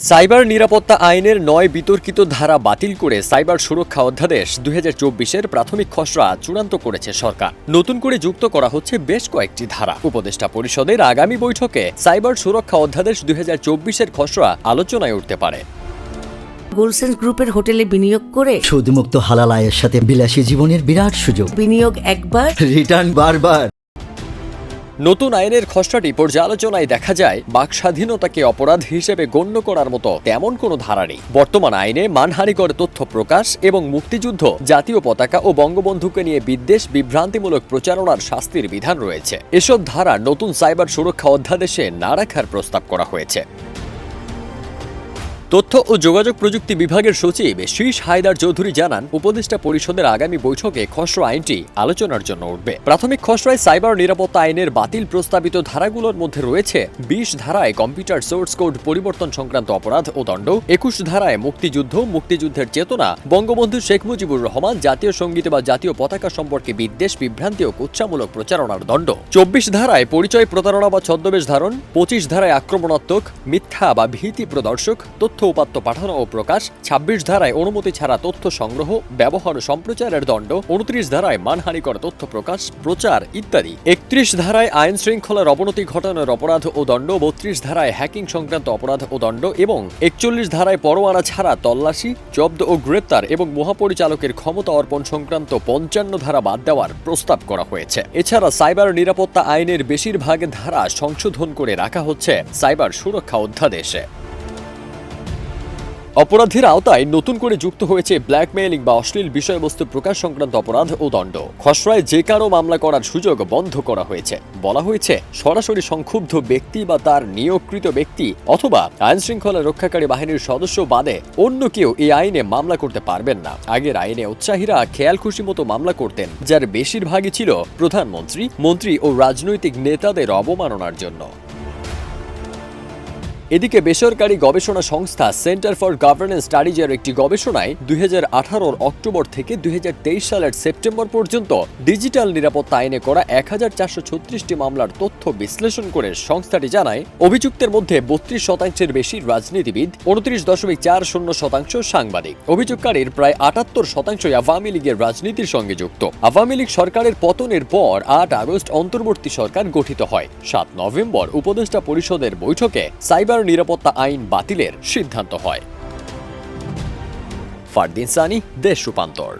Cyber নিরাপত্তা আইনের ৯ বিতর্কিত ধারা বাতিল করে সাইবার সুরক্ষা অধ্যাদেশ ২০২৪-এর প্রাথমিক খসড়া চূড়ান্ত করেছে সরকার। নতুন করে যুক্ত করা হচ্ছে বেশ কয়েকটি ধারা। উপদেষ্টা পরিষদের আগামী বৈঠকে সাইবার সুরক্ষা অধ্যাদেশ ২০২৪-এর খসড়া আলোচনায় উঠতে পারে। গোলসেন্স গ্রুপের হোটেলে বিনিয়োগ করে সুদমুক্ত হালাল আয়ের সাথে বিলাসী জীবনের বিরাট সুযোগ। বিনিয়োগ একবার, রিটার্ন বারবার। নতুন আইনের খসড়াটি পর্যালোচনায় দেখা যায় বাক স্বাধীনতাকে অপরাধ হিসেবে গণ্য করার মতো তেমন কোনো ধারা নেই। বর্তমান আইনে মানহানিকর তথ্য প্রকাশ এবং মুক্তিযুদ্ধ, জাতীয় পতাকা ও বঙ্গবন্ধুকে নিয়ে বিদ্বেষ বিভ্রান্তিমূলক প্রচারণার শাস্তির বিধান রয়েছে। এসব ধারা নতুন সাইবার সুরক্ষা অধ্যাদেশে না রাখার প্রস্তাব করা হয়েছে। তথ্য ও যোগাযোগ প্রযুক্তি বিভাগের সচিব শীষ হায়দার চৌধুরী জানান, উপদেষ্টা পরিষদের আগামী বৈঠকে খসড়া আইনটি আলোচনার জন্য উঠবে। প্রাথমিক খসড়ায় সাইবার নিরাপত্তা আইনের বাতিল প্রস্তাবিত ধারাগুলোর মধ্যে রয়েছে ২০ ধারায় কম্পিউটার সোর্স কোড পরিবর্তন সংক্রান্ত অপরাধ ও দণ্ড, ২১ ধারায় মুক্তিযুদ্ধ, মুক্তিযুদ্ধের চেতনা, বঙ্গবন্ধু শেখ মুজিবুর রহমান, জাতীয় সঙ্গীত বা জাতীয় পতাকা সম্পর্কে বিদ্বেষ বিভ্রান্তি ও কুৎসামূলক প্রচারণার দণ্ড, ২৪ ধারায় পরিচয় প্রতারণা বা ছদ্মবেশ ধারণ, ২৫ ধারায় আক্রমণাত্মক, মিথ্যা বা ভীতি প্রদর্শক তথ্য উপাত্ত পাঠানো ও প্রকাশ, ২৬ ধারায় অনুমতি ছাড়া তথ্য সংগ্রহ, ব্যবহার ও সম্প্রচারের দণ্ড, ২৯ ধারায় মানহানিকর তথ্য প্রকাশ, প্রচার ইত্যাদি, ৩১ ধারায় আইন শৃঙ্খলার অবনতি ঘটানোর অপরাধ ও দণ্ড, ৩২ ধারায় হ্যাকিং সংক্রান্ত অপরাধ ও দণ্ড এবং ৪১ ধারায় পরোয়ানা ছাড়া তল্লাশি, জব্দ ও গ্রেপ্তার এবং মহাপরিচালকের ক্ষমতা অর্পণ সংক্রান্ত ৫৫ ধারা বাদ দেওয়ার প্রস্তাব করা হয়েছে। এছাড়া সাইবার নিরাপত্তা আইনের বেশিরভাগ ধারা সংশোধন করে রাখা হচ্ছে সাইবার সুরক্ষা অধ্যাদেশে। অপরাধের আওতায় নতুন করে যুক্ত হয়েছে ব্ল্যাকমেইলিং বা অশ্লীল বিষয়বস্তু প্রকাশ সংক্রান্ত অপরাধ ও দণ্ড। খসড়ায় যে কারো মামলা করার সুযোগ বন্ধ করা হয়েছে। বলা হয়েছে, সরাসরি সংক্ষুব্ধ ব্যক্তি বা তার নিয়োগকৃত ব্যক্তি অথবা আইন শৃঙ্খলা রক্ষাকারী বাহিনীর সদস্য বাদে অন্য কেউ এই আইনে মামলা করতে পারবেন না। আগের আইনে উৎসাহীরা খেয়াল খুশি মতো মামলা করতেন, যার বেশিরভাগই ছিল প্রধানমন্ত্রী, মন্ত্রী ও রাজনৈতিক নেতাদের অবমাননার জন্য। এদিকে বেসরকারি গবেষণা সংস্থা সেন্টার ফর গভর্নেন্স স্টাডিজের একটি গবেষণায় ২০১৮ অক্টোবর থেকে ২০২৩ সালের সেপ্টেম্বর পর্যন্ত ডিজিটাল নিরাপত্তা আইনে করা ১,৪৩৬টি মামলার তথ্য বিশ্লেষণ করে সংস্থাটি জানায়, অভিযুক্তের মধ্যে ৩২% বেশি রাজনীতিবিদ, ২৯.৪০% সাংবাদিক। অভিযোগকারীর প্রায় ৭৮% আওয়ামী লীগের রাজনীতির সঙ্গে যুক্ত। আওয়ামী লীগ সরকারের পতনের পর ৮ আগস্ট অন্তর্বর্তী সরকার গঠিত হয়। ৭ নভেম্বর উপদেষ্টা পরিষদের বৈঠকে সাইবার নিরাপত্তা আইন বাতিলের সিদ্ধান্ত হয়। ফারদিন সানি, দেশ রূপান্তর।